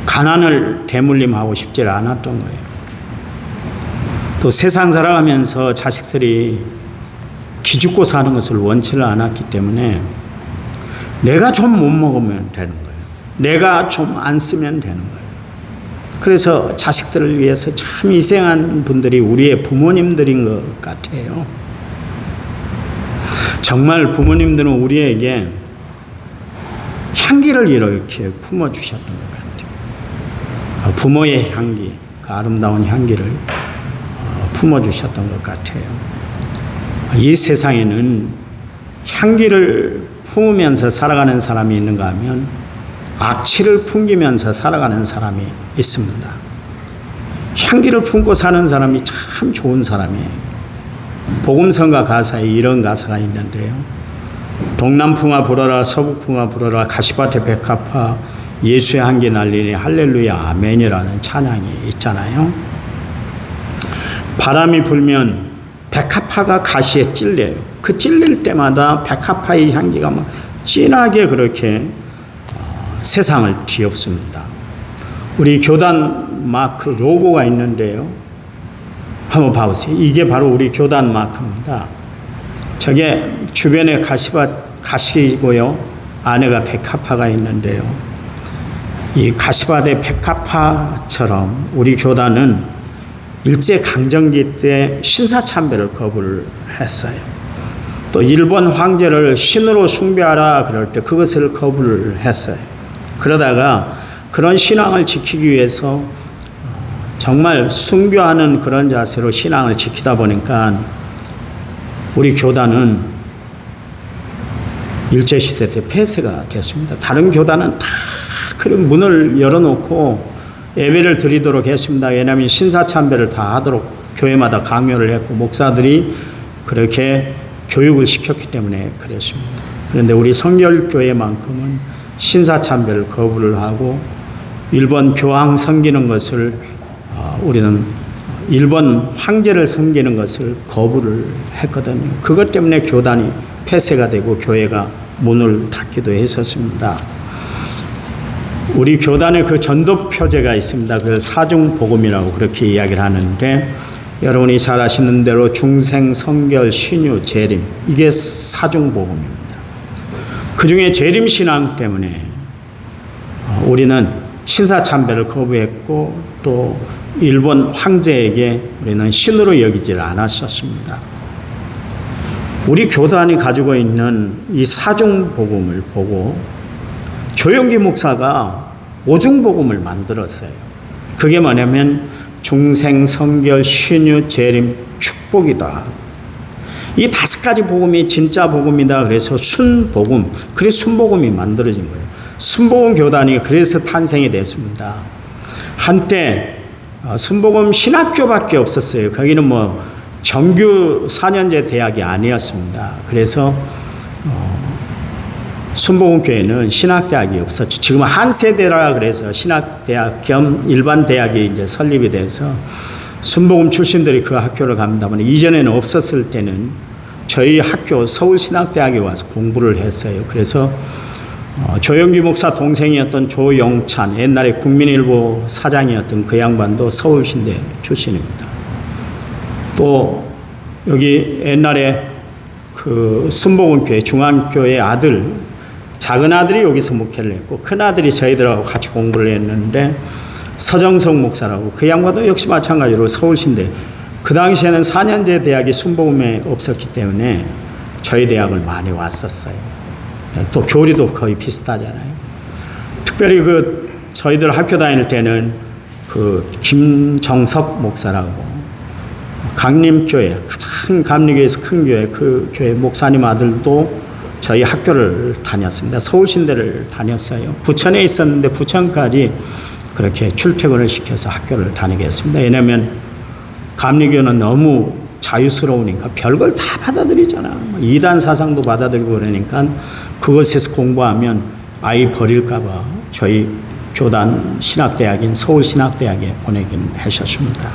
가난을 대물림하고 싶지 않았던 거예요. 또 세상 살아가면서 자식들이 기죽고 사는 것을 원치를 않았기 때문에 내가 좀 못 먹으면 되는 거예요. 내가 좀 안 쓰면 되는 거예요. 그래서 자식들을 위해서 참 희생한 분들이 우리의 부모님들인 것 같아요. 정말 부모님들은 우리에게 향기를 이렇게 품어주셨던 것 같아요. 부모의 향기, 그 아름다운 향기를 품어주셨던 것 같아요. 이 세상에는 향기를 품으면서 살아가는 사람이 있는가 하면 악취를 풍기면서 살아가는 사람이 있습니다. 향기를 품고 사는 사람이 참 좋은 사람이에요. 복음성가 가사에 이런 가사가 있는데요. 동남풍아 불어라 서북풍아 불어라 가시밭에 백합화 예수의 향기 날리니 할렐루야 아멘이라는 찬양이 있잖아요. 바람이 불면 백합화가 가시에 찔려요. 그 찔릴 때마다 백합화의 향기가 막 진하게 그렇게 세상을 뒤엎습니다. 우리 교단 마크 로고가 있는데요. 한번 봐보세요. 이게 바로 우리 교단 마크입니다. 저게 주변에 가시고요. 안에가 백합화가 있는데요. 이 가시밭의 백합화처럼 우리 교단은 일제강점기 때 신사참배를 거부를 했어요. 또 일본 황제를 신으로 숭배하라 그럴 때 그것을 거부를 했어요. 그러다가 그런 신앙을 지키기 위해서 정말 순교하는 그런 자세로 신앙을 지키다 보니까 우리 교단은 일제시대 때 폐쇄가 됐습니다. 다른 교단은 다 그런 문을 열어놓고 예배를 드리도록 했습니다. 왜냐하면 신사참배를 다 하도록 교회마다 강요를 했고 목사들이 그렇게 교육을 시켰기 때문에 그랬습니다. 그런데 우리 성결교회만큼은 신사참배를 거부를 하고 일본 교황 섬기는 것을 우리는 일본 황제를 섬기는 것을 거부를 했거든요. 그것 때문에 교단이 폐쇄가 되고 교회가 문을 닫기도 했었습니다. 우리 교단의 그 전도 표제가 있습니다. 그 사중복음이라고 그렇게 이야기를 하는데 여러분이 잘 아시는 대로 중생, 성결, 신유, 재림 이게 사중복음입니다. 그 중에 재림신앙 때문에 우리는 신사참배를 거부했고 또 일본 황제에게 우리는 신으로 여기질 않았었습니다. 우리 교단이 가지고 있는 이 사중복음을 보고 조영기 목사가 오중복음을 만들었어요. 그게 뭐냐면 중생, 성결, 신유, 재림, 축복이다. 이 5가지 복음이 진짜 복음이다. 그래서 순복음, 그래서 순복음이 만들어진 거예요. 순복음 교단이 그래서 탄생이 됐습니다. 한때 순복음 신학교밖에 없었어요. 거기는 뭐 정규 4년제 대학이 아니었습니다. 그래서 순복음교회는 신학대학이 없었죠. 지금 한세대라 그래서 신학대학 겸 일반 대학이 이제 설립이 돼서 순복음 출신들이 그 학교를 갑니다만 이전에는 없었을 때는 저희 학교 서울신학대학에 와서 공부를 했어요. 그래서 조영기 목사 동생이었던 조영찬 옛날에 국민일보 사장이었던 그 양반도 서울신대 출신입니다. 또 여기 옛날에 그 순복음교회 중앙교회 아들 작은 아들이 여기서 목회를 했고 큰 아들이 저희들하고 같이 공부를 했는데 서정석 목사라고 그 양반도 역시 마찬가지로 서울신대 그 당시에는 4년제 대학이 순복음에 없었기 때문에 저희 대학을 많이 왔었어요. 또 교리도 거의 비슷하잖아요. 특별히 그 저희들 학교 다닐 때는 그 김정석 목사라고 강림교회 가장 감리교회에서 큰 교회 그 교회 목사님 아들도 저희 학교를 다녔습니다. 서울신대를 다녔어요. 부천에 있었는데 부천까지 그렇게 출퇴근을 시켜서 학교를 다니게 했습니다. 왜냐하면 감리교는 너무 자유스러우니까 별걸 다 받아들이잖아. 이단 사상도 받아들이고 그러니까 그것에서 공부하면 아이 버릴까 봐 저희 교단 신학대학인 서울신학대학에 보내긴 하셨습니다.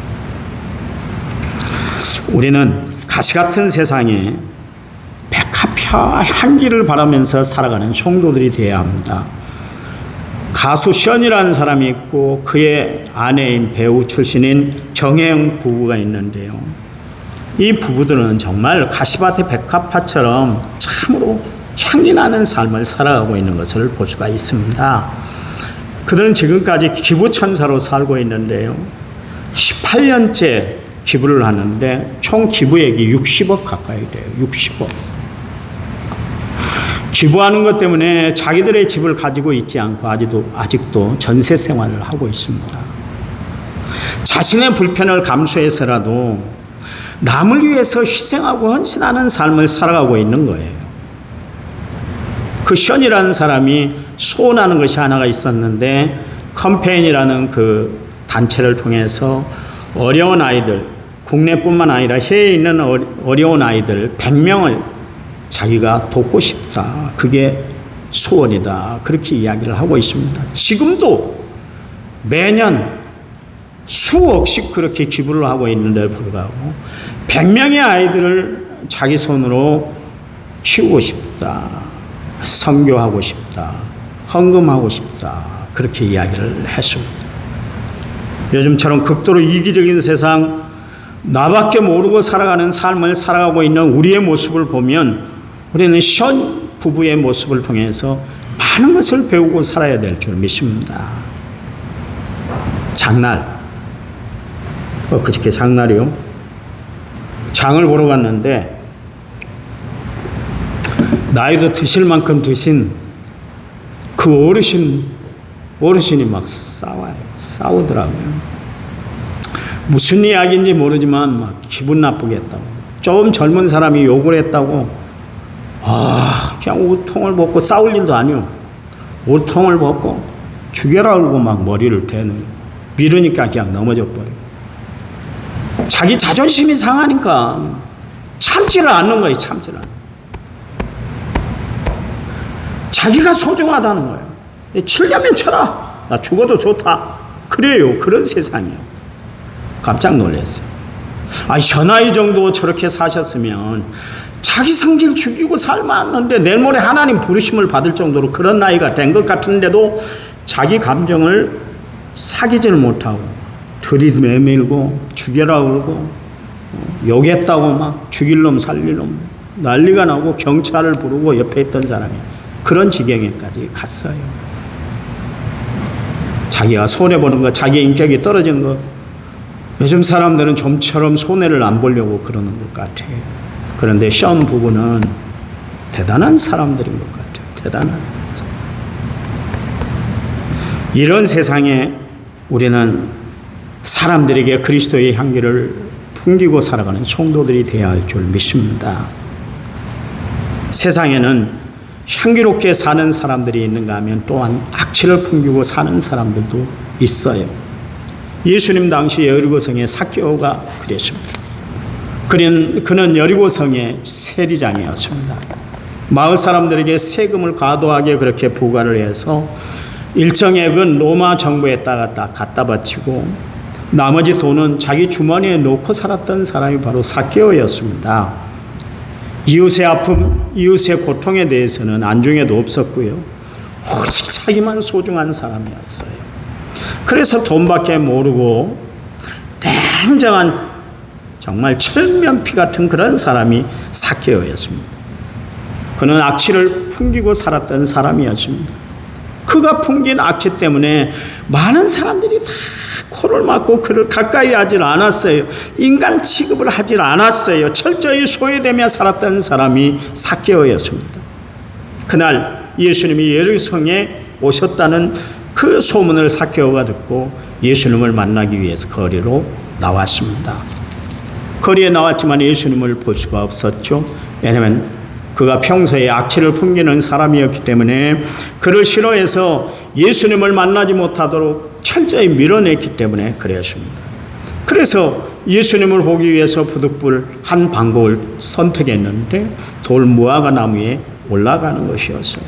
우리는 가시 같은 세상에 백합화 향기를 바라면서 살아가는 성도들이 되어야 합니다. 가수 션이라는 사람이 있고 그의 아내인 배우 출신인 정혜영 부부가 있는데요. 이 부부들은 정말 가시밭의 백합화처럼 참으로 향기 나는 삶을 살아가고 있는 것을 볼 수가 있습니다. 그들은 지금까지 기부천사로 살고 있는데요. 18년째 기부를 하는데 총 기부액이 60억 가까이 돼요. 60억. 기부하는 것 때문에 자기들의 집을 가지고 있지 않고 아직도 전세 생활을 하고 있습니다. 자신의 불편을 감수해서라도 남을 위해서 희생하고 헌신하는 삶을 살아가고 있는 거예요. 그 션이라는 사람이 소원하는 것이 하나가 있었는데 컴페인이라는 그 단체를 통해서 어려운 아이들, 국내뿐만 아니라 해외에 있는 어려운 아이들 100명을 자기가 돕고 싶다. 그게 소원이다. 그렇게 이야기를 하고 있습니다. 지금도 매년 수억씩 그렇게 기부를 하고 있는데 불구하고 100명의 아이들을 자기 손으로 키우고 싶다. 선교하고 싶다. 헌금하고 싶다. 그렇게 이야기를 했습니다. 요즘처럼 극도로 이기적인 세상, 나밖에 모르고 살아가는 삶을 살아가고 있는 우리의 모습을 보면 우리는 션 부부의 모습을 통해서 많은 것을 배우고 살아야 될 줄 믿습니다. 장날, 그저께 장날이요. 장을 보러 갔는데 나이도 드실 만큼 드신 그 어르신이 막 싸우더라고요. 무슨 이야기인지 모르지만 막 기분 나쁘게 했다고. 좀 젊은 사람이 욕을 했다고. 그냥 옷통을 벗고 싸울 일도 아니요. 옷통을 벗고 죽여라 그러고 막 머리를 대는. 미루니까 그냥 넘어져 버리고. 자기 자존심이 상하니까 참지를 않는 거예요. 참지를 않는. 자기가 소중하다는 거예요. 치려면 쳐라. 나 죽어도 좋다. 그래요. 그런 세상이요. 깜짝 놀랐어요. 현아이 정도 저렇게 사셨으면 자기 성질 죽이고 살만한데 내일 모레 하나님 부르심을 받을 정도로 그런 나이가 된 것 같은데도 자기 감정을 사귀지를 못하고 들이매밀고 죽여라 그러고 욕했다고 막 죽일 놈 살릴 놈 난리가 나고 경찰을 부르고 옆에 있던 사람이 그런 지경에까지 갔어요. 자기가 손해보는 거, 자기 인격이 떨어지는 거. 요즘 사람들은 좀처럼 손해를 안 보려고 그러는 것 같아요. 그런데 션 부부는 대단한 사람들인 것 같아요. 대단한. 이런 세상에 우리는 사람들에게 그리스도의 향기를 풍기고 살아가는 성도들이 되어야 할 줄 믿습니다. 세상에는 향기롭게 사는 사람들이 있는가 하면 또한 악취를 풍기고 사는 사람들도 있어요. 예수님 당시 여리고성의 삭개오가 그랬습니다. 그는 여리고성의 세리장이었습니다. 마을 사람들에게 세금을 과도하게 그렇게 부과를 해서 일정액은 로마 정부에다가 갖다 바치고 나머지 돈은 자기 주머니에 놓고 살았던 사람이 바로 삭개오였습니다. 이웃의 아픔, 이웃의 고통에 대해서는 안중에도 없었고요. 오직 자기만 소중한 사람이었어요. 그래서 돈밖에 모르고 냉정한 정말 철면피 같은 그런 사람이 삭개오였습니다. 그는 악취를 풍기고 살았던 사람이었습니다. 그가 풍긴 악취 때문에 많은 사람들이 다 코를 막고 그를 가까이 하질 않았어요. 인간 취급을 하질 않았어요. 철저히 소외되며 살았던 사람이 삭개오였습니다. 그날 예수님이 여리고성에 오셨다는 그 소문을 삭개오가 듣고 예수님을 만나기 위해서 거리로 나왔습니다. 거리에 나왔지만 예수님을 볼 수가 없었죠. 왜냐하면 그가 평소에 악취를 풍기는 사람이었기 때문에 그를 싫어해서 예수님을 만나지 못하도록 철저히 밀어냈기 때문에 그랬습니다. 그래서 예수님을 보기 위해서 부득불 한 방법을 선택했는데 돌무화과 나무에 올라가는 것이었어요.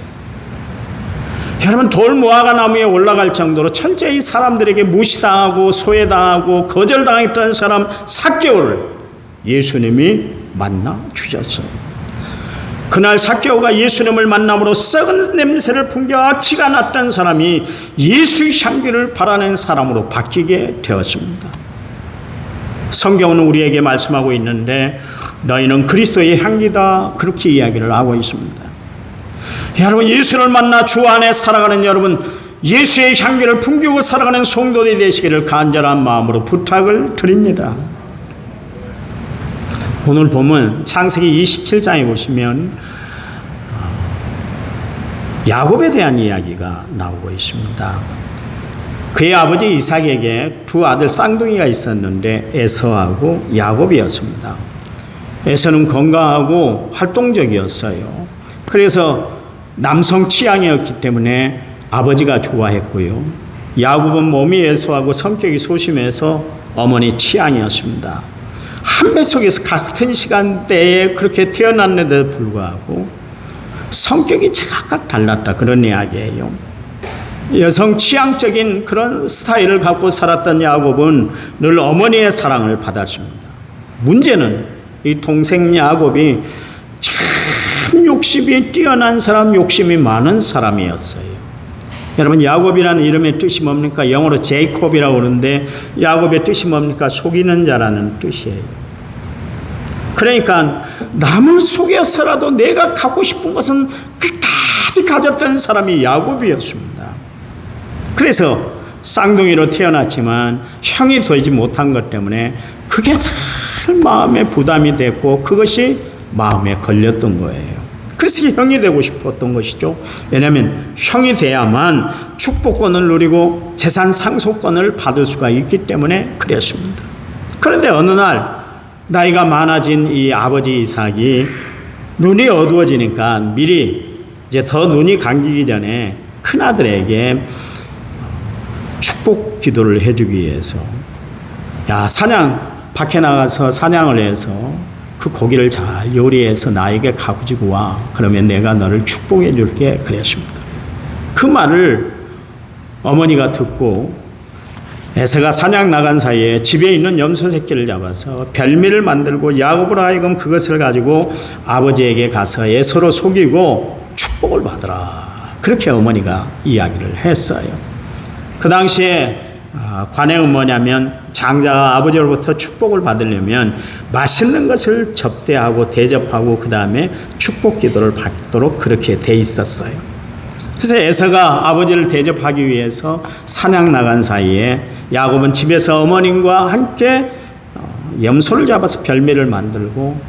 여러분, 돌무화과 나무에 올라갈 정도로 철저히 사람들에게 무시당하고 소외당하고 거절당했던 사람 삭개오를 예수님이 만나 주셨어요. 그날 삭개오가 예수님을 만남으로 썩은 냄새를 풍겨 악취가 났던 사람이 예수 향기를 바라는 사람으로 바뀌게 되었습니다. 성경은 우리에게 말씀하고 있는데 너희는 그리스도의 향기다, 그렇게 이야기를 하고 있습니다. 여러분, 예수를 만나 주 안에 살아가는 여러분, 예수의 향기를 풍기고 살아가는 성도들이 되시기를 간절한 마음으로 부탁을 드립니다. 오늘 보면 창세기 27장에 보시면 야곱에 대한 이야기가 나오고 있습니다. 그의 아버지 이삭에게 두 아들 쌍둥이가 있었는데 에서하고 야곱이었습니다. 에서는 건강하고 활동적이었어요. 그래서 남성 취향이었기 때문에 아버지가 좋아했고요. 야곱은 몸이 애소하고 성격이 소심해서 어머니 취향이었습니다. 한 뱃속에서 같은 시간대에 그렇게 태어났는데도 불구하고 성격이 제각각 달랐다, 그런 이야기예요. 여성 취향적인 그런 스타일을 갖고 살았던 야곱은 늘 어머니의 사랑을 받았습니다. 문제는 이 동생 야곱이 참 욕심이 뛰어난 사람, 욕심이 많은 사람이었어요. 여러분, 야곱이라는 이름의 뜻이 뭡니까? 영어로 제이콥이라고 그러는데 야곱의 뜻이 뭡니까? 속이는 자라는 뜻이에요. 그러니까 남을 속여서라도 내가 갖고 싶은 것은 끝까지 가졌던 사람이 야곱이었습니다. 그래서 쌍둥이로 태어났지만 형이 되지 못한 것 때문에 그게 늘 마음에 부담이 됐고 그것이 마음에 걸렸던 거예요. 그래서 형이 되고 싶었던 것이죠. 왜냐하면 형이 돼야만 축복권을 누리고 재산 상속권을 받을 수가 있기 때문에 그랬습니다. 그런데 어느 날 나이가 많아진 이 아버지 이삭이 눈이 어두워지니까 미리 이제 더 눈이 감기기 전에 큰아들에게 축복 기도를 해주기 위해서, 야, 밖에 나가서 사냥을 해서 그 고기를 잘 요리해서 나에게 가지고 와. 그러면 내가 너를 축복해 줄게. 그랬습니다. 그 말을 어머니가 듣고 에서가 사냥 나간 사이에 집에 있는 염소 새끼를 잡아서 별미를 만들고 야곱으로 하여금 그것을 가지고 아버지에게 가서 에서로 속이고 축복을 받으라. 그렇게 어머니가 이야기를 했어요. 그 당시에 관행은 뭐냐면 장자가 아버지로부터 축복을 받으려면 맛있는 것을 접대하고 대접하고 그 다음에 축복 기도를 받도록 그렇게 돼 있었어요. 그래서 에서가 아버지를 대접하기 위해서 사냥 나간 사이에 야곱은 집에서 어머님과 함께 염소를 잡아서 별미를 만들고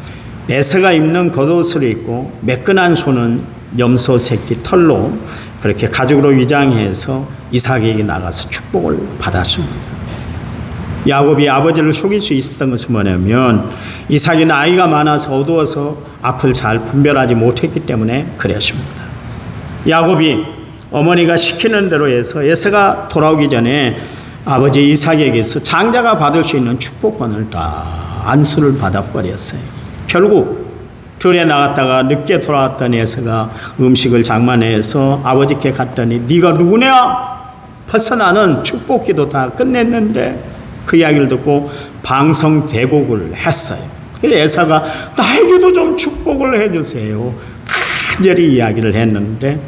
에서가 입는 겉옷을 입고 매끈한 손은 염소 새끼 털로 그렇게 가죽으로 위장해서 이삭에게 나가서 축복을 받았습니다. 야곱이 아버지를 속일 수 있었던 것은 뭐냐면 이삭이 나이가 많아서 어두워서 앞을 잘 분별하지 못했기 때문에 그랬습니다. 야곱이 어머니가 시키는 대로 해서 에서가 돌아오기 전에 아버지 이삭에게서 장자가 받을 수 있는 축복권을 다 안수를 받아버렸어요. 결국 들에 나갔다가 늦게 돌아왔던 에서가 음식을 장만해서 아버지께 갔더니 네가 누구냐? 벌써 나는 축복기도 다 끝냈는데 그 이야기를 듣고 방성대곡을 했어요. 에서가 나에게도 좀 축복을 해주세요. 간절히 이야기를 했는데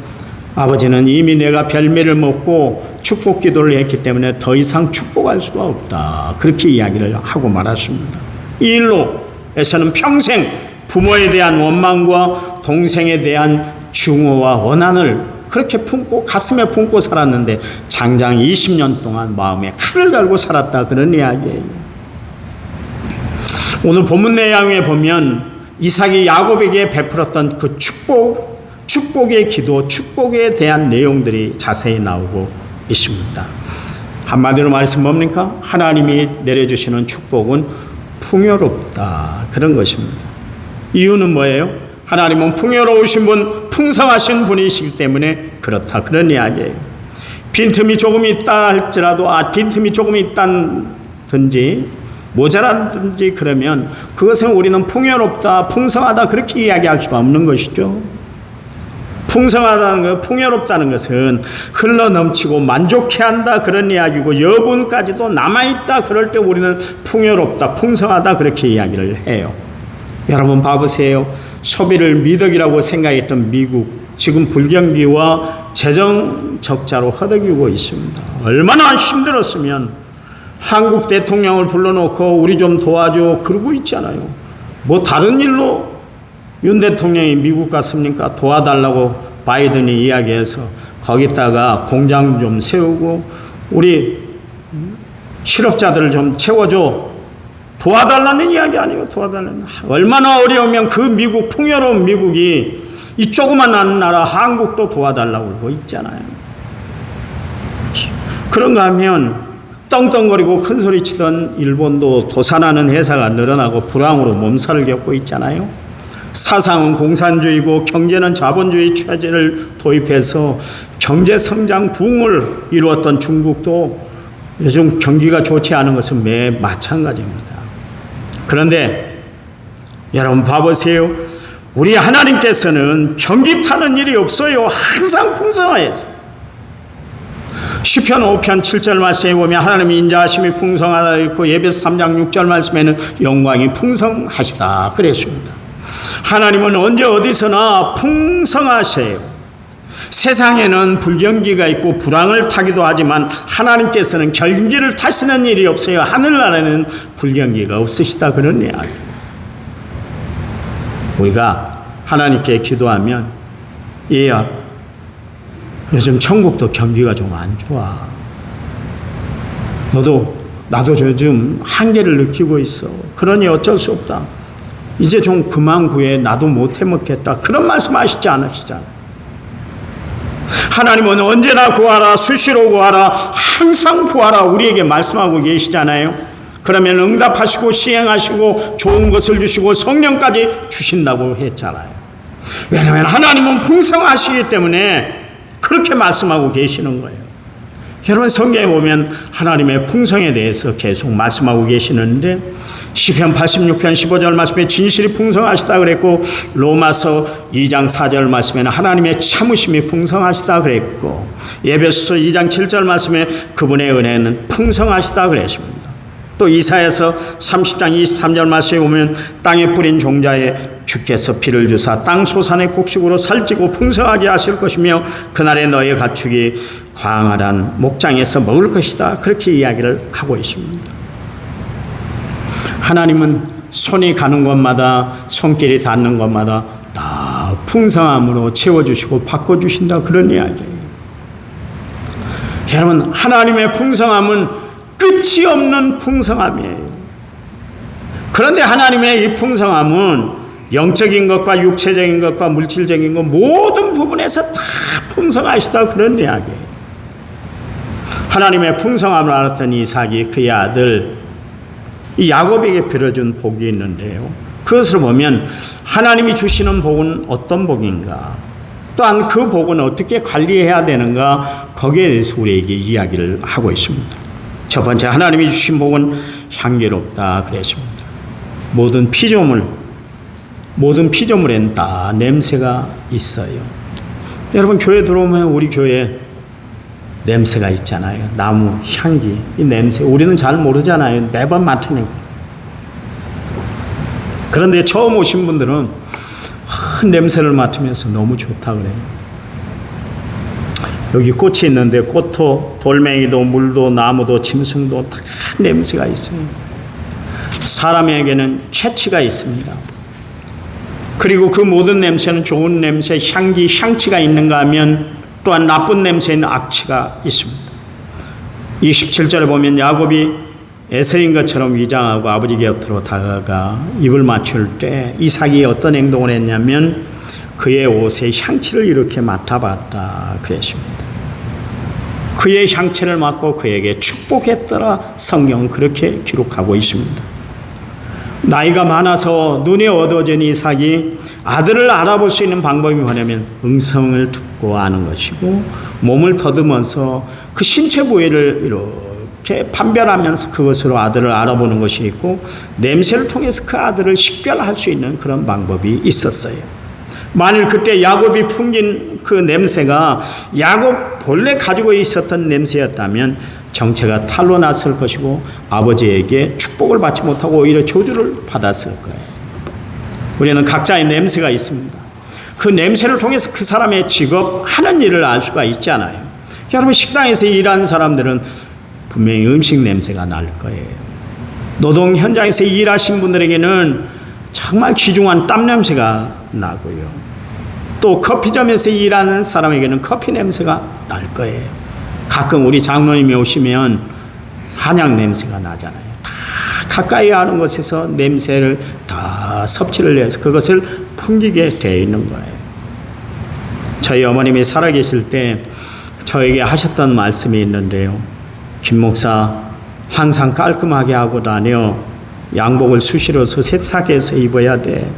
아버지는 이미 내가 별미를 먹고 축복 기도를 했기 때문에 더 이상 축복할 수가 없다. 그렇게 이야기를 하고 말았습니다. 이 일로 에서는 평생 부모에 대한 원망과 동생에 대한 증오와 원한을 그렇게 품고 가슴에 품고 살았는데 장장 20년 동안 마음에 칼을 달고 살았다. 그런 이야기예요. 오늘 본문 내용에 보면 이삭이 야곱에게 베풀었던 그 축복의 기도, 축복에 대한 내용들이 자세히 나오고 있습니다. 한마디로 말해서 뭡니까? 하나님이 내려주시는 축복은 풍요롭다. 그런 것입니다. 이유는 뭐예요? 하나님은 풍요로우신 분, 풍성하신 분이시기 때문에 그렇다. 그런 이야기예요. 빈틈이 조금 있다 할지라도 빈틈이 조금 있다든지 모자란든지 그러면 그것은 우리는 풍요롭다, 풍성하다 그렇게 이야기할 수가 없는 것이죠. 풍성하다는 것, 풍요롭다는 것은 흘러넘치고 만족해 한다 그런 이야기고 여분까지도 남아있다 그럴 때 우리는 풍요롭다, 풍성하다 그렇게 이야기를 해요. 여러분 봐보세요. 소비를 미덕이라고 생각했던 미국, 지금 불경기와 재정 적자로 허덕이고 있습니다. 얼마나 힘들었으면 한국 대통령을 불러놓고 우리 좀 도와줘 그러고 있잖아요. 뭐 다른 일로 윤 대통령이 미국 갔습니까? 도와달라고 바이든이 이야기해서 거기다가 공장 좀 세우고 우리 실업자들을 좀 채워줘. 도와달라는 이야기 아니에요. 도와달라는. 얼마나 어려우면 그 미국, 풍요로운 미국이 이 조그만 나라 한국도 도와달라고 그러고 있잖아요. 그런가 하면 떵떵거리고 큰소리치던 일본도 도산하는 회사가 늘어나고 불황으로 몸살을 겪고 있잖아요. 사상은 공산주의고 경제는 자본주의 체제를 도입해서 경제성장 부흥을 이루었던 중국도 요즘 경기가 좋지 않은 것은 매 마찬가지입니다. 그런데 여러분 봐보세요. 우리 하나님께서는 경기 타는 일이 없어요. 항상 풍성하세요. 시편 5편 7절 말씀에 보면 하나님의 인자하심이 풍성하다 있고 예배서 3장 6절 말씀에는 영광이 풍성하시다 그랬습니다. 하나님은 언제 어디서나 풍성하세요. 세상에는 불경기가 있고 불황을 타기도 하지만 하나님께서는 경기를 타시는 일이 없어요. 하늘나라에는 불경기가 없으시다 그런 이야기. 우리가 하나님께 기도하면 얘야 요즘 천국도 경기가 좀 안 좋아. 나도 요즘 한계를 느끼고 있어. 그러니 어쩔 수 없다. 이제 좀 그만 구해. 나도 못 해먹겠다. 그런 말씀 하시지 않으시잖아요. 하나님은 언제나 구하라, 수시로 구하라, 항상 구하라 우리에게 말씀하고 계시잖아요. 그러면 응답하시고 시행하시고 좋은 것을 주시고 성령까지 주신다고 했잖아요. 왜냐하면 하나님은 풍성하시기 때문에 그렇게 말씀하고 계시는 거예요. 여러분 성경에 보면 하나님의 풍성에 대해서 계속 말씀하고 계시는데 시편 86편 15절 말씀에 진실이 풍성하시다 그랬고 로마서 2장 4절 말씀에는 하나님의 참으심이 풍성하시다 그랬고 에베소서 2장 7절 말씀에 그분의 은혜는 풍성하시다 그랬습니다. 또 이사야서 30장 23절 말씀에 보면 땅에 뿌린 종자에 주께서 비를 주사 땅 소산의 곡식으로 살찌고 풍성하게 하실 것이며 그날에 너의 가축이 광활한 목장에서 먹을 것이다. 그렇게 이야기를 하고 있습니다. 하나님은 손이 가는 곳마다 손길이 닿는 곳마다 다 풍성함으로 채워주시고 바꿔주신다 그런 이야기예요. 여러분 하나님의 풍성함은 끝이 없는 풍성함이에요. 그런데 하나님의 이 풍성함은 영적인 것과 육체적인 것과 물질적인 것 모든 부분에서 다 풍성하시다 그런 이야기예요. 하나님의 풍성함을 알았던 이삭이 그의 아들 이 야곱에게 빌어준 복이 있는데요. 그것을 보면 하나님이 주시는 복은 어떤 복인가, 또한 그 복은 어떻게 관리해야 되는가, 거기에 대해서 우리에게 이야기를 하고 있습니다. 첫 번째, 하나님이 주신 복은 향기롭다 그랬습니다. 모든 피조물엔 다 냄새가 있어요. 여러분 교회 들어오면 우리 교회 냄새가 있잖아요. 나무 향기, 이 냄새 우리는 잘 모르잖아요. 매번 맡으니까. 그런데 처음 오신 분들은 냄새를 맡으면서 너무 좋다 그래요. 여기 꽃이 있는데 꽃도 돌멩이도 물도 나무도 짐승도 다 냄새가 있어요. 사람에게는 체취가 있습니다. 그리고 그 모든 냄새는 좋은 냄새, 향기, 향취가 있는가 하면 또한 나쁜 냄새는 악취가 있습니다. 27절에 보면 야곱이 에서인 것처럼 위장하고 아버지 곁으로 다가가 입을 맞출 때 이삭이 어떤 행동을 했냐면 그의 옷에 향취를 이렇게 맡아봤다 그랬습니다. 그의 향취를 맡고 그에게 축복했더라. 성경은 그렇게 기록하고 있습니다. 나이가 많아서 눈이 어두워진 이삭이 아들을 알아볼 수 있는 방법이 뭐냐면 음성을 듣고 아는 것이고 몸을 더듬어서 그 신체 부위를 이렇게 판별하면서 그것으로 아들을 알아보는 것이 있고 냄새를 통해서 그 아들을 식별할 수 있는 그런 방법이 있었어요. 만일 그때 야곱이 풍긴 그 냄새가 야곱 본래 가지고 있었던 냄새였다면 정체가 탈로 났을 것이고 아버지에게 축복을 받지 못하고 오히려 저주를 받았을 거예요. 우리는 각자의 냄새가 있습니다. 그 냄새를 통해서 그 사람의 직업, 하는 일을 알 수가 있잖아요. 여러분, 식당에서 일하는 사람들은 분명히 음식 냄새가 날 거예요. 노동 현장에서 일하신 분들에게는 정말 귀중한 땀 냄새가 나고요. 또 커피점에서 일하는 사람에게는 커피 냄새가 날 거예요. 가끔 우리 장로님이 오시면 한약 냄새가 나잖아요. 다 가까이 하는 곳에서 냄새를 다 섭취를 해서 그것을 풍기게 되어 있는 거예요. 저희 어머님이 살아계실 때 저에게 하셨던 말씀이 있는데요. 김 목사, 항상 깔끔하게 하고 다녀. 양복을 수시로 세탁해서 입어야 돼.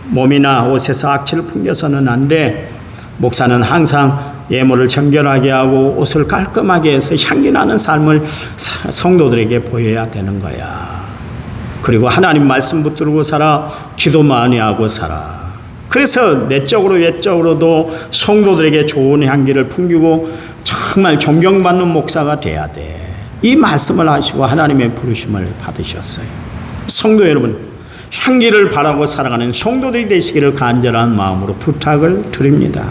몸이나 옷에서 악취를 풍겨서는 안 돼. 목사는 항상 예물을 정결하게 하고 옷을 깔끔하게 해서 향기 나는 삶을 성도들에게 보여야 되는 거야. 그리고 하나님 말씀 붙들고 살아. 기도 많이 하고 살아. 그래서 내적으로 외적으로도 성도들에게 좋은 향기를 풍기고 정말 존경받는 목사가 돼야 돼. 이 말씀을 하시고 하나님의 부르심을 받으셨어요. 성도 여러분, 향기를 바라고 살아가는 성도들이 되시기를 간절한 마음으로 부탁을 드립니다.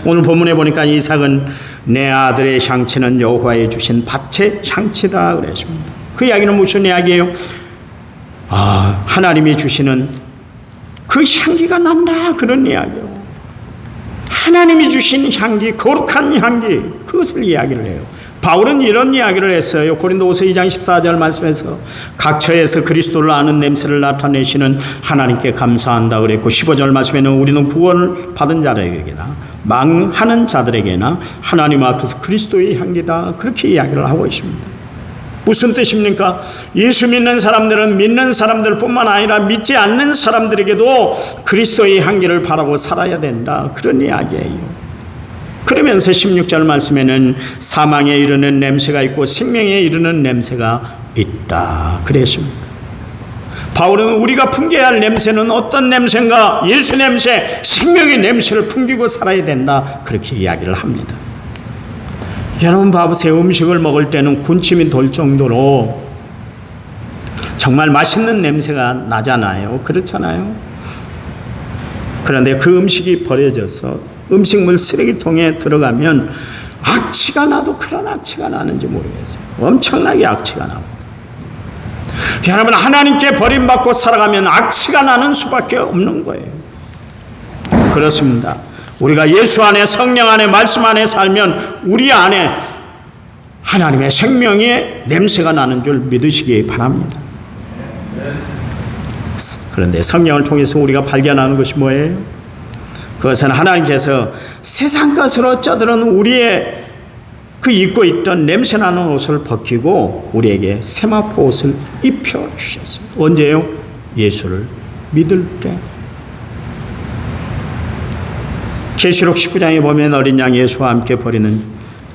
오늘 본문에 보니까 이삭은 내 아들의 향치는 여호와의 주신 밭의 향치다 그랬습니다. 그 이야기는 무슨 이야기예요? 하나님이 주시는 그 향기가 난다, 그런 이야기예요. 하나님이 주신 향기, 거룩한 향기, 그것을 이야기를 해요. 바울은 이런 이야기를 했어요. 고린도후서 2장 14절 말씀에서 각처에서 그리스도를 아는 냄새를 나타내시는 하나님께 감사한다 그랬고, 15절 말씀에는 우리는 구원을 받은 자들에게나 망하는 자들에게나 하나님 앞에서 그리스도의 향기다, 그렇게 이야기를 하고 있습니다. 무슨 뜻입니까? 예수 믿는 사람들은 믿는 사람들뿐만 아니라 믿지 않는 사람들에게도 그리스도의 향기를 바라고 살아야 된다, 그런 이야기예요. 그러면서 16절 말씀에는 사망에 이르는 냄새가 있고 생명에 이르는 냄새가 있다 그랬습니다. 바울은 우리가 풍겨야 할 냄새는 어떤 냄새인가? 예수 냄새, 생명의 냄새를 풍기고 살아야 된다, 그렇게 이야기를 합니다. 여러분 봐보세요. 음식을 먹을 때는 군침이 돌 정도로 정말 맛있는 냄새가 나잖아요. 그렇잖아요. 그런데 그 음식이 버려져서 음식물 쓰레기통에 들어가면 악취가 나도 그런 악취가 나는지 모르겠어요. 엄청나게 악취가 나고. 여러분, 하나님께 버림받고 살아가면 악취가 나는 수밖에 없는 거예요. 그렇습니다. 우리가 예수 안에, 성령 안에, 말씀 안에 살면 우리 안에 하나님의 생명의 냄새가 나는 줄 믿으시기 바랍니다. 그런데 성령을 통해서 우리가 발견하는 것이 뭐예요? 그것은 하나님께서 세상 것으로 쩌들은 우리의 그 입고 있던 냄새나는 옷을 벗기고 우리에게 세마포 옷을 입혀주셨어요. 언제요? 예수를 믿을 때. 계시록 19장에 보면 어린 양 예수와 함께 버리는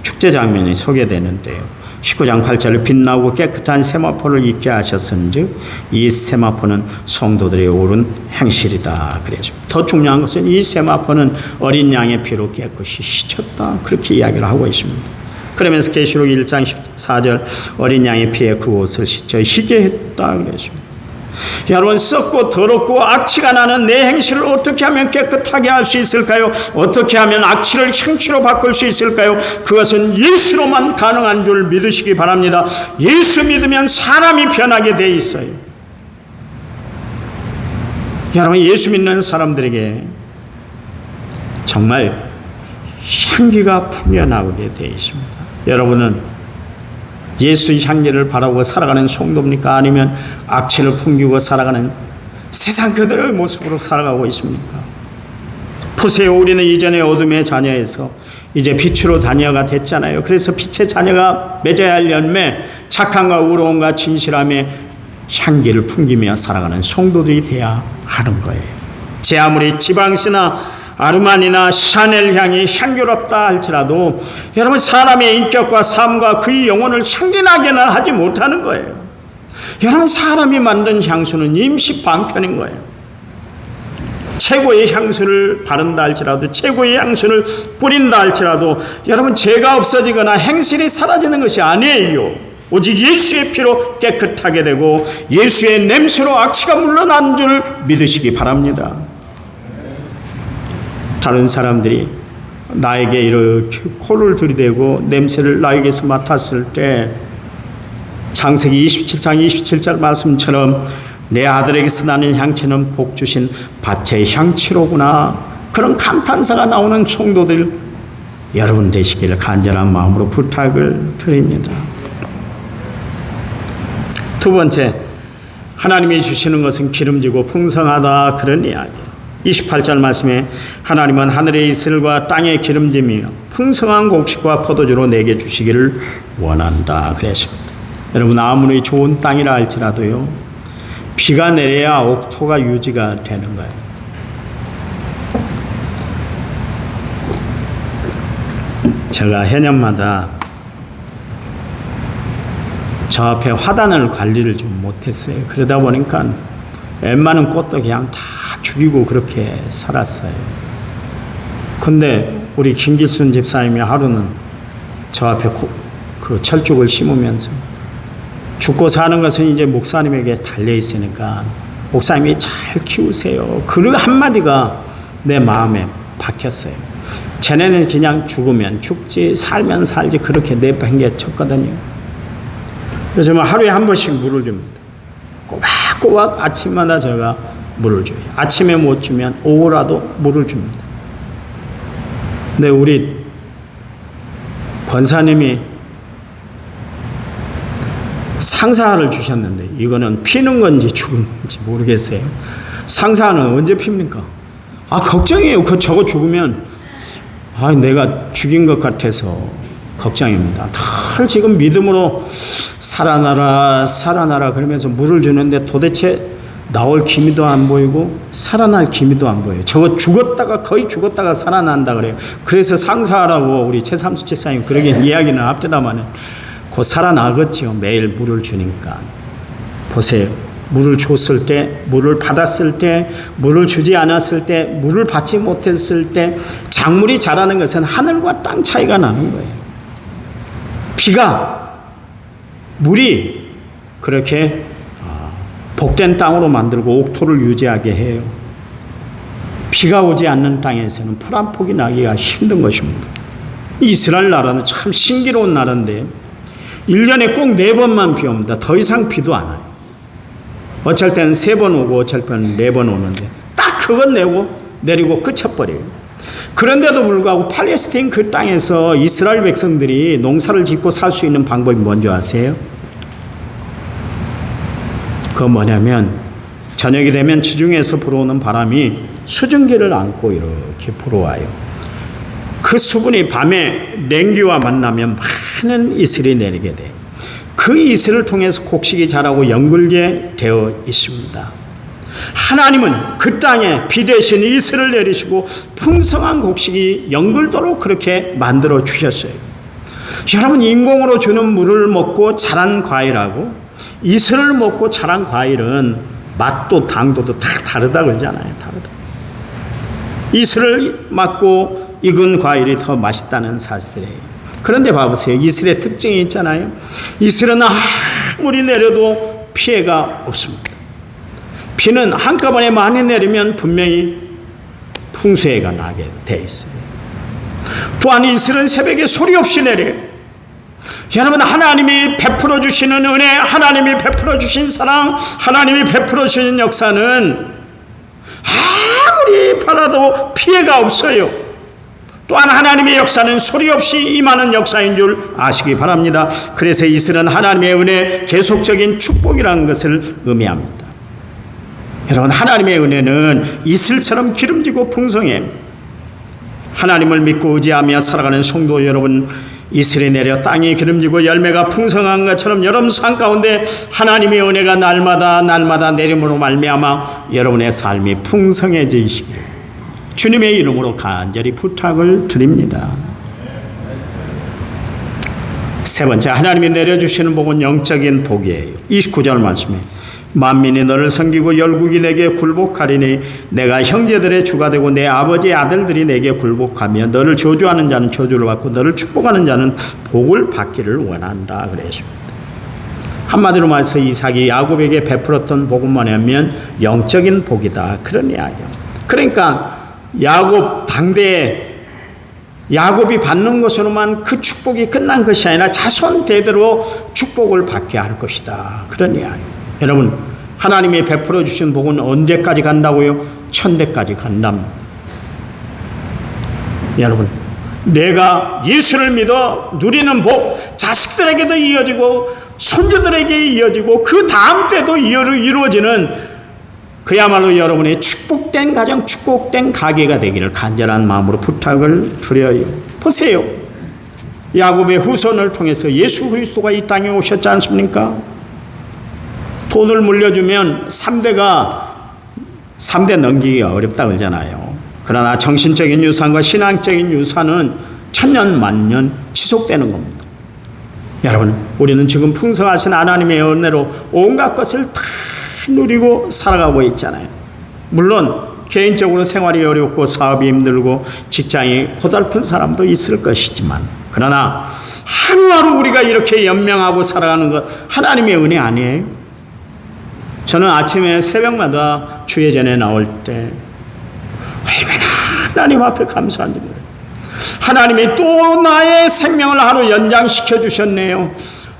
축제 장면이 소개되는데요. 19장 8절에 빛나고 깨끗한 세마포를 입게 하셨은즉 이 세마포는 성도들의 옳은 행실이다 그랬죠. 더 중요한 것은 이 세마포는 어린 양의 피로 깨끗이 씻었다, 그렇게 이야기를 하고 있습니다. 그러면서 계시록 1장 14절 어린 양의 피에 그 옷을 씻어 희게 했다 그랬습니다. 여러분, 썩고 더럽고 악취가 나는 내 행실을 어떻게 하면 깨끗하게 할 수 있을까요? 어떻게 하면 악취를 향취로 바꿀 수 있을까요? 그것은 예수로만 가능한 줄 믿으시기 바랍니다. 예수 믿으면 사람이 변하게 돼 있어요. 여러분, 예수 믿는 사람들에게 정말 향기가 풍겨나오게 돼 있습니다. 여러분은 예수의 향기를 바라고 살아가는 성도입니까? 아니면 악취를 풍기고 살아가는 세상 그대로의 모습으로 살아가고 있습니까? 보세요. 우리는 이전에 어둠의 자녀에서 이제 빛으로 자녀가 됐잖아요. 그래서 빛의 자녀가 맺어야 할 열매, 착함과 의로움과 진실함의 향기를 풍기며 살아가는 성도들이 되어야 하는 거예요. 제 아무리 지방시나 아르마니나 샤넬 향이 향기롭다 할지라도 여러분, 사람의 인격과 삶과 그의 영혼을 향기나게는 하지 못하는 거예요. 여러분, 사람이 만든 향수는 임시 방편인 거예요. 최고의 향수를 바른다 할지라도, 최고의 향수를 뿌린다 할지라도 여러분, 죄가 없어지거나 행실이 사라지는 것이 아니에요. 오직 예수의 피로 깨끗하게 되고 예수의 냄새로 악취가 물러난 줄 믿으시기 바랍니다. 다른 사람들이 나에게 이렇게 코를 들이대고 냄새를 나에게서 맡았을 때 창세기 27장 27절 말씀처럼 내 아들에게서 나는 향취는 복 주신 밭의 향취로구나, 그런 감탄사가 나오는 성도들 여러분 되시기를 간절한 마음으로 부탁을 드립니다. 두 번째, 하나님이 주시는 것은 기름지고 풍성하다, 그런 이야기. 28절 말씀에 하나님은 하늘의 이슬과 땅의 기름짐이며 풍성한 곡식과 포도주로 내게 주시기를 원한다 그랬습니다. 여러분, 아무리 좋은 땅이라 할지라도요, 비가 내려야 옥토가 유지가 되는 거예요. 제가 해년마다 저 앞에 화단을 관리를 좀 못했어요. 그러다 보니까 웬만한 꽃도 그냥 다 죽이고 그렇게 살았어요. 근데 우리 김길순 집사님이 하루는 저 앞에 그 철쭉을 심으면서 죽고 사는 것은 이제 목사님에게 달려 있으니까 목사님이 잘 키우세요, 그 한마디가 내 마음에 박혔어요. 쟤네는 그냥 죽으면 죽지 살면 살지 그렇게 내팽개쳤거든요. 그래서 하루에 한 번씩 물을 줍니다. 꼬박꼬박 아침마다 제가 물을 줘요. 아침에 못 주면 오후라도 물을 줍니다. 근데 우리 권사님이 상사를 주셨는데 이거는 피는 건지 죽은 건지 모르겠어요. 상사는 언제 핍니까? 걱정이에요. 저거 죽으면 내가 죽인 것 같아서 걱정입니다. 늘 지금 믿음으로 살아나라 살아나라 그러면서 물을 주는데 도대체 나올 기미도 안 보이고 살아날 기미도 안 보여요. 저거 거의 죽었다가 살아난다 그래요. 그래서 상사라고 우리 최삼수 집사님 그러게 이야기는 합디다마는 곧 살아나겠지요. 매일 물을 주니까. 보세요. 물을 줬을 때, 물을 받았을 때, 물을 주지 않았을 때, 물을 받지 못했을 때 작물이 자라는 것은 하늘과 땅 차이가 나는 거예요. 물이 그렇게 복된 땅으로 만들고 옥토를 유지하게 해요. 비가 오지 않는 땅에서는 풀 한 폭이 나기가 힘든 것입니다. 이스라엘 나라는 참 신기로운 나라인데 1년에 꼭 4번만 비 옵니다. 더 이상 비도 안 와요. 어쩔 때는 3번 오고 어쩔 때는 4번 오는데 딱 그건 내리고 끝쳐버려요. 그런데도 불구하고 팔레스타인 그 땅에서 이스라엘 백성들이 농사를 짓고 살 수 있는 방법이 뭔지 아세요? 그건 뭐냐면 저녁이 되면 지중해에서 불어오는 바람이 수증기를 안고 이렇게 불어와요. 그 수분이 밤에 냉기와 만나면 많은 이슬이 내리게 돼요. 그 이슬을 통해서 곡식이 자라고 연글게 되어 있습니다. 하나님은 그 땅에 비 대신 이슬을 내리시고 풍성한 곡식이 연글도록 그렇게 만들어 주셨어요. 여러분, 인공으로 주는 물을 먹고 자란 과일하고 이슬을 먹고 자란 과일은 맛도 당도도 다 다르다 그러잖아요. 다르다. 이슬을 맞고 익은 과일이 더 맛있다는 사실이에요. 그런데 봐보세요. 이슬의 특징이 있잖아요. 이슬은 아무리 내려도 피해가 없습니다. 비는 한꺼번에 많이 내리면 분명히 풍수해가 나게 돼 있어요. 또한 이슬은 새벽에 소리 없이 내려요. 여러분, 하나님이 베풀어 주시는 은혜, 하나님이 베풀어 주신 사랑, 하나님이 베풀어 주신 역사는 아무리 바라도 피해가 없어요. 또한 하나님의 역사는 소리 없이 임하는 역사인 줄 아시기 바랍니다. 그래서 이슬은 하나님의 은혜, 계속적인 축복이라는 것을 의미합니다. 여러분, 하나님의 은혜는 이슬처럼 기름지고 풍성해. 하나님을 믿고 의지하며 살아가는 성도 여러분, 이슬이 내려 땅이 기름지고 열매가 풍성한 것처럼 여러분 삶 가운데 하나님의 은혜가 날마다 내림으로 말미암아 여러분의 삶이 풍성해지시기를 주님의 이름으로 간절히 부탁을 드립니다. 세 번째, 하나님이 내려주시는 복은 영적인 복이에요. 29절 말씀에 만민이 너를 섬기고 열국이 내게 굴복하리니 내가 형제들의 주가 되고 내 아버지의 아들들이 내게 굴복하며 너를 저주하는 자는 저주를 받고 너를 축복하는 자는 복을 받기를 원한다 그랬습니다. 한마디로 말해서 이삭이 야곱에게 베풀었던 복은 뭐냐면 영적인 복이다, 그런 이야기예요. 그러니까 야곱 당대에 야곱이 받는 것으로만 그 축복이 끝난 것이 아니라 자손 대대로 축복을 받게 할 것이다, 그런 이야기예요. 여러분, 하나님이 베풀어 주신 복은 언제까지 간다고요? 천대까지 간답니다. 여러분, 내가 예수를 믿어 누리는 복, 자식들에게도 이어지고 손주들에게 이어지고 그 다음 때도 이루어지는 그야말로 여러분의 축복된 가정, 축복된 가게가 되기를 간절한 마음으로 부탁을 드려요. 보세요, 야곱의 후손을 통해서 예수 그리스도가 이 땅에 오셨지 않습니까? 돈을 물려주면 3대 넘기기가 어렵다 그러잖아요. 그러나 정신적인 유산과 신앙적인 유산은 천년 만년 지속되는 겁니다. 여러분, 우리는 지금 풍성하신 하나님의 은혜로 온갖 것을 다 누리고 살아가고 있잖아요. 물론 개인적으로 생활이 어렵고 사업이 힘들고 직장이 고달픈 사람도 있을 것이지만, 그러나 하루하루 우리가 이렇게 연명하고 살아가는 것 하나님의 은혜 아니에요? 저는 아침에 새벽마다 주예전에 나올 때 얼마나 하나님 앞에 감사한지 모르겠어요. 하나님이 또 나의 생명을 하루 연장시켜 주셨네요.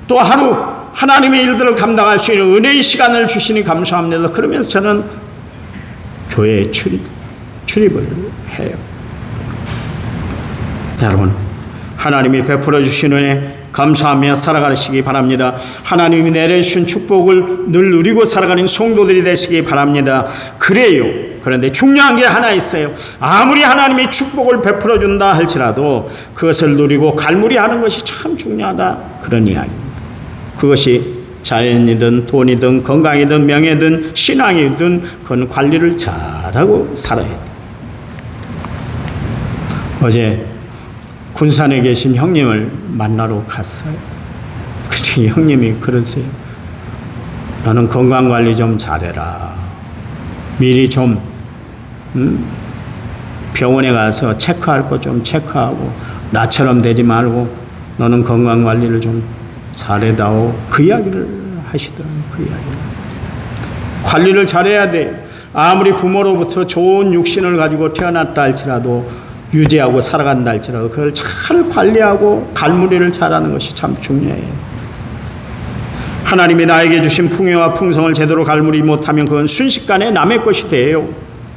또 하루 하나님의 일들을 감당할 수 있는 은혜의 시간을 주시니 감사합니다. 그러면서 저는 교회에 출입을 해요. 여러분, 하나님이 베풀어 주신 은혜 감사하며 살아가시기 바랍니다. 하나님이 내려주신 축복을 늘 누리고 살아가는 성도들이 되시기 바랍니다. 그래요. 그런데 중요한 게 하나 있어요. 아무리 하나님이 축복을 베풀어 준다 할지라도 그것을 누리고 갈무리하는 것이 참 중요하다, 그런 이야기입니다. 그것이 자연이든 돈이든 건강이든 명예든 신앙이든 그건 관리를 잘하고 살아야 돼. 어제 군산에 계신 형님을 만나러 갔어요. 그때 형님이 그러세요. 너는 건강관리 좀 잘해라. 미리 좀 병원에 가서 체크할 거 좀 체크하고 나처럼 되지 말고 너는 건강관리를 좀 잘해다오. 그 이야기를 하시더라고요. 그 이야기를. 관리를 잘해야 돼. 아무리 부모로부터 좋은 육신을 가지고 태어났다 할지라도 유지하고 살아간다 할지라도 그걸 잘 관리하고 갈무리를 잘하는 것이 참 중요해요. 하나님이 나에게 주신 풍요와 풍성을 제대로 갈무리 못하면 그건 순식간에 남의 것이 돼요.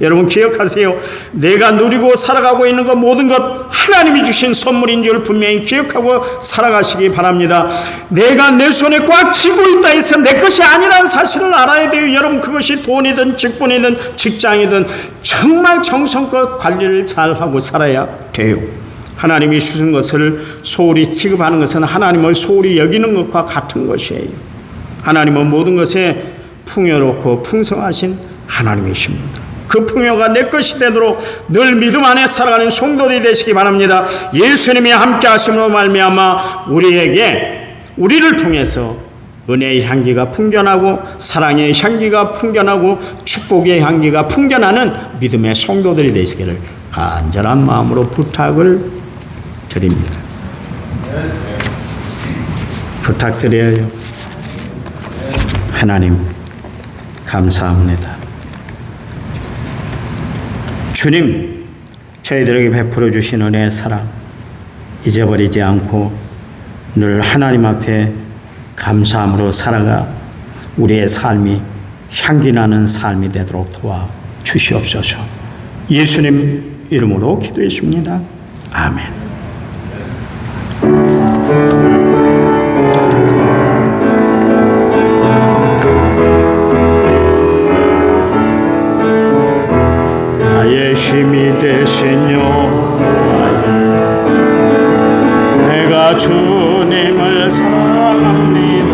여러분 기억하세요. 내가 누리고 살아가고 있는 것 모든 것 하나님이 주신 선물인 줄 분명히 기억하고 살아가시기 바랍니다. 내가 내 손에 꽉 쥐고 있다 해서 내 것이 아니라는 사실을 알아야 돼요. 여러분, 그것이 돈이든 직분이든 직장이든 정말 정성껏 관리를 잘하고 살아야 돼요. 하나님이 주신 것을 소홀히 취급하는 것은 하나님을 소홀히 여기는 것과 같은 것이에요. 하나님은 모든 것에 풍요롭고 풍성하신 하나님이십니다. 그 풍요가 내 것이 되도록 늘 믿음 안에 살아가는 성도들이 되시기 바랍니다. 예수님이 함께 하심으로 말미암아 우리를 통해서 은혜의 향기가 풍겨나고 사랑의 향기가 풍겨나고 축복의 향기가 풍겨나는 믿음의 성도들이 되시기를 간절한 마음으로 부탁을 드립니다. 부탁드려요. 하나님 감사합니다. 주님, 저희들에게 베풀어 주신 은혜의 사랑 잊어버리지 않고 늘 하나님 앞에 감사함으로 살아가 우리의 삶이 향기나는 삶이 되도록 도와 주시옵소서. 예수님 이름으로 기도했습니다. 아멘. 나의 힘이 되신 여호와여, 내가 주님을 사랑합니다.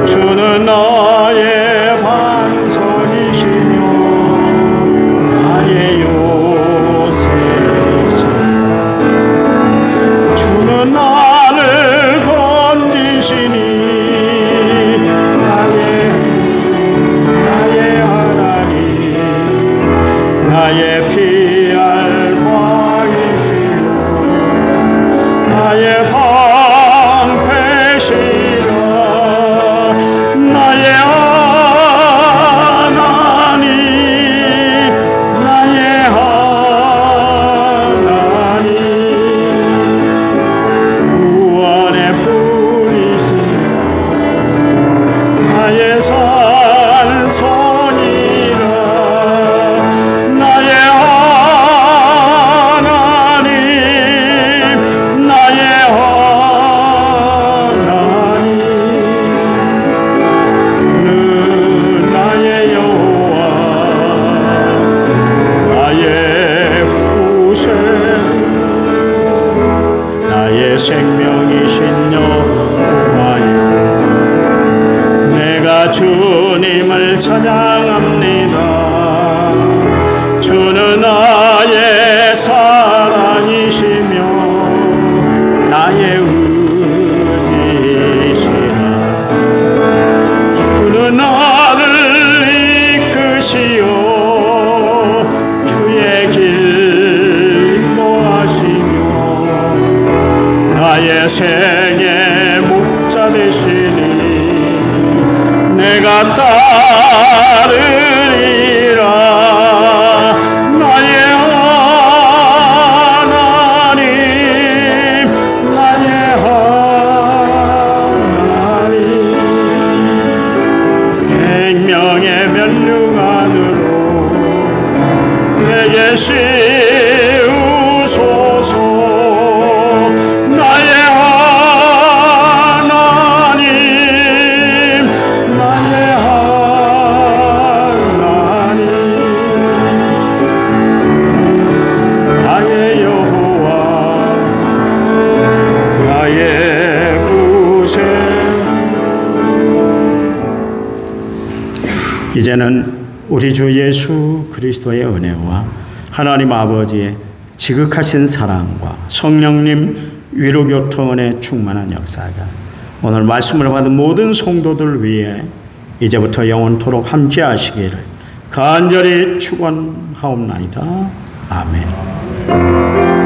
주는 나의 반석이시며 나의 요새시며 주는 나를 건지시니 나의 하나님, 나의 피할 바이시오 나의 찬송이라 나의 하나님 나의 하나님 는 나의 여호와 나의 구세 나의 생명이신 여호와여 내가 주님을 찬양합니다. 주는 나의 사랑이시며 나의 의지시라. 주는 나를 이끄시어 주의 길 인도하시며 나의 생의 목자 되시니 내가 따르리라. 나의 하나님 나의 하나님 생명의 면류관으로 내게 씌우소서. 나의 하나님 나의 하나님 나의 여호와 나의 구세. 이제는 우리 주 예수 그리스도의 은혜와 하나님 아버지의 지극하신 사랑과 성령님 위로교통원의 충만한 역사가 오늘 말씀을 받은 모든 성도들 위해 이제부터 영원토록 함께 하시기를 간절히 축원하옵나이다. 아멘.